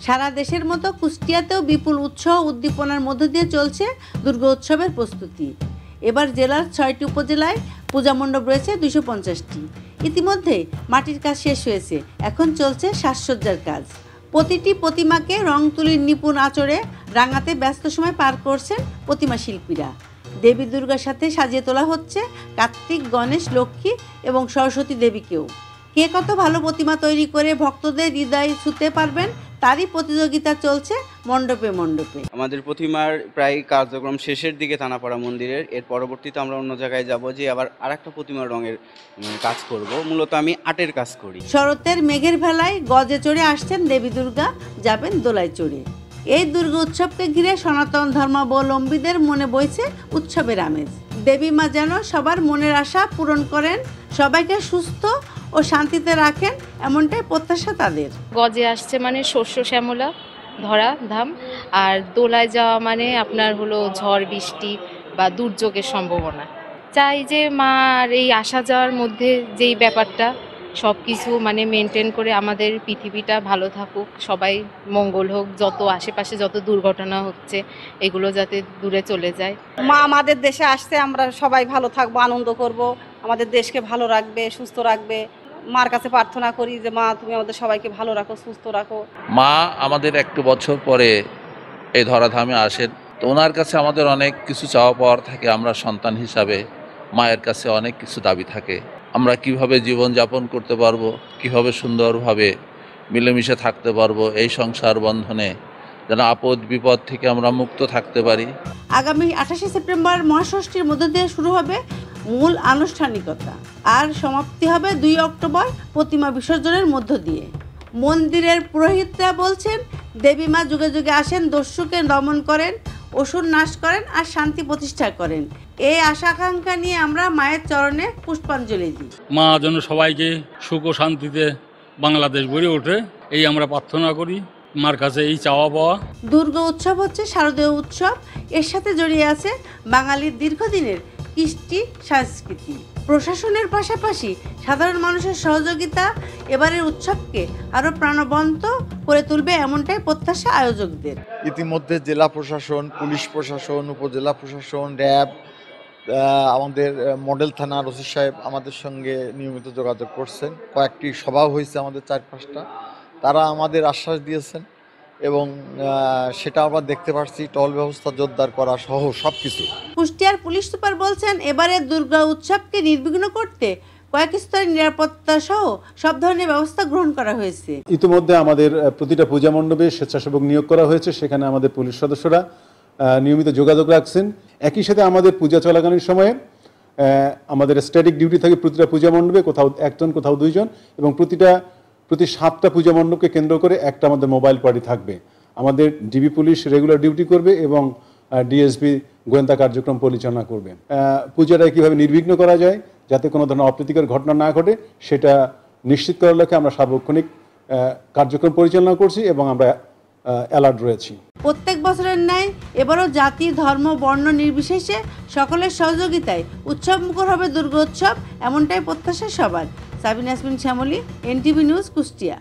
সারা দেশের মতো কুষ্টিয়াতেও বিপুল উৎসাহ উদ্দীপনার মধ্য দিয়ে চলছে দুর্গোৎসবের প্রস্তুতি। এবার জেলার 6টি উপজেলায় পূজা মণ্ডপ রয়েছে 250টি। ইতিমধ্যে মাটির কাজ শেষ হয়েছে, এখন চলছে সাজসজ্জার কাজ। প্রতিটি প্রতিমাকে রং তুলির নিপুণ আঁচড়ে রাঙাতে ব্যস্ত সময় পার করছেন প্রতিমা শিল্পীরা। দেবী দুর্গার সাথে সাজিয়ে তোলা হচ্ছে কার্তিক, গণেশ, লক্ষ্মী এবং সরস্বতী দেবীকেও। কে কত ভালো প্রতিমা তৈরি করে ভক্তদের হৃদয় ছুঁতে পারবেন তারই প্রতিযোগিতা চলছে মণ্ডপে মণ্ডপে। আমাদের প্রতিমার প্রায় কার্যক্রম শেষের দিকে থানাপাড়া মন্দিরের। এর পরবর্তীতে আমরা অন্য জায়গায় যাব, যে আবার আরেকটা প্রতিমার রঙের কাজ করব। মূলত আমি আর্টের কাজ করি। শরতের মেঘের ভেলায় গজে চড়ে আসছেন দেবী দুর্গা, যাবেন দোলায় চড়ে। এই দুর্গা উৎসবকে ঘিরে সনাতন ধর্মাবলম্বীদের মনে বইছে উৎসবের আমেজ। দেবী মা যেন সবার মনের আশা পূরণ করেন, সবাইকে সুস্থ ও শান্তিতে রাখেন, এমনটাই প্রত্যাশা তাদের। গজে আসছে মানে শস্য শ্যামলা ধরা ধাম, আর দোলায় যাওয়া মানে আপনার হলো ঝড় বৃষ্টি বা দুর্যোগের সম্ভাবনা। চাই যে মার এই আসা যাওয়ার মধ্যে যেই ব্যাপারটা সব কিছু মানে মেনটেন করে আমাদের পৃথিবীটা ভালো থাকুক, সবাই মঙ্গল হোক, যত আশেপাশে যত দুর্ঘটনা হচ্ছে এগুলো যাতে দূরে চলে যায়। মা আমাদের দেশে আসছে, আমরা সবাই ভালো থাকবো, আনন্দ করব, আমাদের দেশকে ভালো রাখবে, সুস্থ রাখবে। মার কাছে প্রার্থনা করি যে মা তুমি আমাদের সবাইকে ভালো রাখো, সুস্থ রাখো। মা আমাদের একটু বছর পরে এই ধরাধামে আসেন, তো ওনার কাছে আমাদের অনেক কিছু চাওয়া পাওয়ার থাকে। আমরা সন্তান হিসাবে মায়ের কাছে অনেক কিছু দাবি থাকে। আমরা কিভাবে জীবনযাপন করতে পারবো, কিভাবে সুন্দরভাবে মিলেমিশে থাকতে পারবো, এই সংসার বন্ধনে যেন আপদ বিপদ থেকে আমরা মুক্ত থাকতে পারি। আগামী 28শে সেপ্টেম্বর মহাষষ্ঠীর মধ্য দিয়ে শুরু হবে মূল আনুষ্ঠানিকতা, আর সমাপ্তি হবে 2 অক্টোবর প্রতিমা বিসর্জনের মধ্য দিয়ে। মন্দিরের পুরোহিতরা বলছেন, দেবী মা যুগে যুগে আসেন, দস্যুকে দমন করেন, অসুর নাশ করেন আর শান্তি প্রতিষ্ঠা করেন। এই আশা আকাঙ্ক্ষা নিয়ে আমরা মায়ের চরণে পুষ্পাঞ্জলি দিই। মা যেন সবাইকে সুখ ও শান্তিতে বাংলাদেশ গড়ে ওঠে, এই আমরা প্রার্থনা করি, মার কাছে এই চাওয়া পাওয়া। দুর্গা উৎসব হচ্ছে শারদীয় উৎসব, এর সাথে জড়িয়ে আছে বাঙালির দীর্ঘদিনের কৃষ্টি সংস্কৃতি। প্রশাসনের পাশাপাশি সাধারণ মানুষের সহযোগিতা এবারের উৎসবকে আরও প্রাণবন্ত করে তুলবে, এমনটাই প্রত্যাশা আয়োজকদের। ইতিমধ্যে জেলা প্রশাসন, পুলিশ প্রশাসন, উপজেলা প্রশাসন, র্যাব, আমাদের মডেল থানার ওসি সাহেব আমাদের সঙ্গে নিয়মিত যোগাযোগ করছেন। কয়েকটি সভাও হয়েছে আমাদের 4-5টা। তারা আমাদের আশ্বাস দিয়েছেন এবং সেটা আমরা দেখতে পাচ্ছি, টহল ব্যবস্থা জোরদার করা সহ সব কিছু। কুষ্টিয়ার পুলিশ সুপার বলছেন, এবারে দুর্গা উৎসবকে নির্বিঘ্ন করতে কয়েক স্তরের নিরাপত্তা সহ সব ধরনের ব্যবস্থা গ্রহণ করা হয়েছে। ইতিমধ্যে আমাদের প্রতিটা পূজা মণ্ডপে স্বেচ্ছাসেবক নিয়োগ করা হয়েছে, সেখানে আমাদের পুলিশ সদস্যরা নিয়মিত যোগাযোগ রাখছেন। একই সাথে আমাদের পূজা চলাকালীন সময়ে আমাদের স্ট্যাটিক ডিউটি থাকে প্রতিটা পূজা মণ্ডপে, কোথাও 1 জন, কোথাও 2 জন, এবং প্রতি 7টা পূজা মণ্ডপকে কেন্দ্র করে একটা আমাদের মোবাইল পার্টি থাকবে। আমাদের ডিবি পুলিশ রেগুলার ডিউটি করবে এবং ডিএসপি গোয়েন্দা কার্যক্রম পরিচালনা করবে। পূজাটা কীভাবে নির্বিঘ্ন করা যায়, যাতে কোনো ধরনের অপ্রীতিকর ঘটনা না ঘটে, সেটা নিশ্চিত করার লক্ষ্যে আমরা সার্বক্ষণিক কার্যক্রম পরিচালনা করছি এবং আমরা অ্যালার্ট রয়েছি। প্রত্যেক বছরের ন্যায় এবারও জাতি, ধর্ম, বর্ণ নির্বিশেষে সকলের সহযোগিতায় উৎসবমুখর হবে দুর্গোৎসব, এমনটাই প্রত্যাশা সবার। Sabina Yasmin Shyamoli, NTV news, Kushtia.